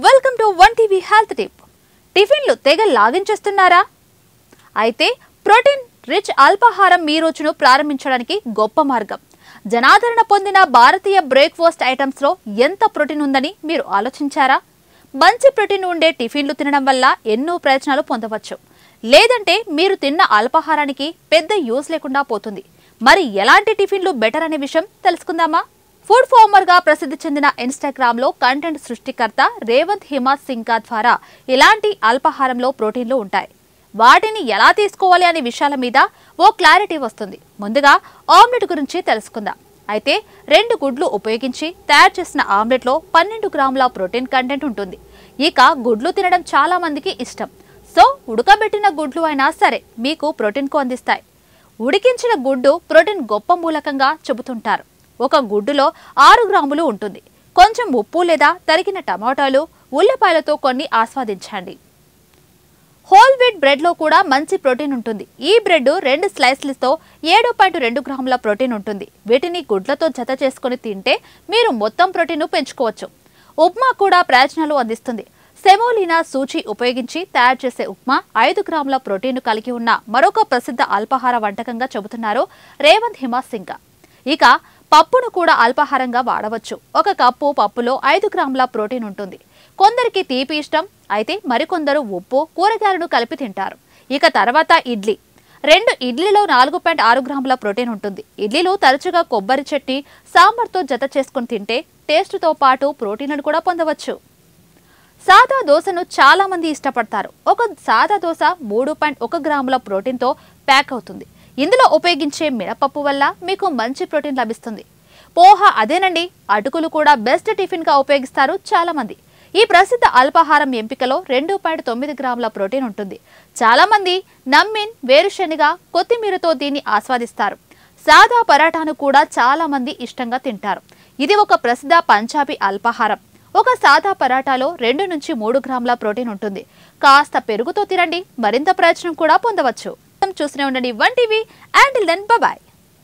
Welcome to one TV health tip. టిఫిన్లు తెగ లాగించేస్తున్నారా? అయితే ప్రోటీన్ రిచ్ అల్పాహారం మీ రోజును ప్రారంభించడానికి గొప్ప మార్గం. జనాదరణ పొందిన భారతీయ బ్రేక్ఫాస్ట్ ఐటమ్స్ లో ఎంత ప్రోటీన్ ఉందని మీరు ఆలోచించారా? మంచి ప్రోటీన్ ఉండే టిఫిన్లు తినడం వల్ల ఎన్నో ప్రయోజనాలు పొందవచ్చు. లేదంటే మీరు తిన్న అల్పాహారానికి పెద్ద యూస్ లేకుండా పోతుంది. మరి ఎలాంటి టిఫిన్లు బెటర్ అనే విషయం తెలుసుకుందామా? ఫుడ్ ఫార్మర్ గా ప్రసిద్ధి చెందిన ఇన్‌స్టాగ్రామ్ లో కంటెంట్ సృష్టికర్త రేవంత్ హిమాత్ సింగ్ ద్వారా ఇలాంటి అల్పాహారంలో ప్రోటీన్లు ఉంటాయి. వాటిని ఎలా తీసుకోవాలి అనే విషయాల మీద ఓ క్లారిటీ వస్తుంది. ముందుగా ఆమ్లెట్ గురించి తెలుసుకుందాం. అయితే 2 గుడ్లు ఉపయోగించి తయారు చేసిన ఆమ్లెట్ లో 12 గ్రాముల ప్రోటీన్ కంటెంట్ ఉంటుంది. ఇక గుడ్లు తినడం చాలా మందికి ఇష్టం. సో ఉడకబెట్టిన గుడ్లు అయినా సరే మీకు ప్రోటీన్ కు అందిస్తాయి. ఉడికించిన గుడ్డు ప్రోటీన్ గొప్ప మూలకంగా చెబుతుంటారు. ఒక గుడ్డులో 6 గ్రాములు ఉంటుంది. కొంచెం ఉప్పు లేదా తరిగిన టమాటాలు, ఉల్లిపాయలతో కొన్ని ఆస్వాదించండి. హోల్ వీట్ బ్రెడ్ లో కూడా మంచి ప్రోటీన్ ఉంటుంది. ఈ బ్రెడ్ 2 స్లైస్లతో 7.2 గ్రాముల ప్రోటీన్ ఉంటుంది. వీటిని గుడ్లతో జత చేసుకుని తింటే మీరు మొత్తం ప్రోటీన్ పెంచుకోవచ్చు. ఉప్మా కూడా ప్రయోజనాలు అందిస్తుంది. సెమోలినా సూచి ఉపయోగించి తయారు చేసే ఉప్మా 5 గ్రాముల ప్రోటీన్ కలిగి ఉన్న మరొక ప్రసిద్ధ అల్పాహార వంటకంగా చెబుతున్నారు రేవంత్ హిమాత్ సింగ్. ఇక పప్పును కూడా అల్పాహారంగా వాడవచ్చు. 1 కప్పు పప్పులో 5 గ్రాముల ప్రోటీన్ ఉంటుంది. కొందరికి తీపి ఇష్టం అయితే మరికొందరు ఉప్పు, కూరగాయలను కలిపి తింటారు. ఇక తర్వాత ఇడ్లీ. 2 ఇడ్లీలో 4.6 గ్రాముల ప్రోటీన్ ఉంటుంది. ఇడ్లీలు తరచుగా కొబ్బరి చట్నీ, సాంబార్తో జత చేసుకుని తింటే టేస్ట్తో పాటు ప్రోటీన్లను కూడా పొందవచ్చు. సాదా దోశను చాలా మంది ఇష్టపడతారు. ఒక సాదా దోశ 3.1 గ్రాముల ప్రోటీన్తో ప్యాక్ అవుతుంది. ఇందులో ఉపయోగించే మినపప్పు వల్ల మీకు మంచి ప్రోటీన్ లభిస్తుంది. పోహా అదేనండి. అటుకులు కూడా బెస్ట్ టిఫిన్ గా ఉపయోగిస్తారు చాలా మంది. ఈ ప్రసిద్ధ అల్పాహారం ఎంపికలో 2.9 గ్రాముల ప్రోటీన్ ఉంటుంది. చాలా మంది నమ్మిన్, వేరుశెనగ, కొత్తిమీరతో దీన్ని ఆస్వాదిస్తారు. సాదా పరాటాను కూడా చాలా మంది ఇష్టంగా తింటారు. ఇది ఒక ప్రసిద్ధ పంజాబీ అల్పాహారం. ఒక సాదా పరాటాలో 2 నుంచి 3 గ్రాముల ప్రోటీన్ ఉంటుంది. కాస్త పెరుగుతో తినండి, మరింత ప్రయోజనం కూడా పొందవచ్చు. చూస్తూనే ఉండండి one TV. Until then by.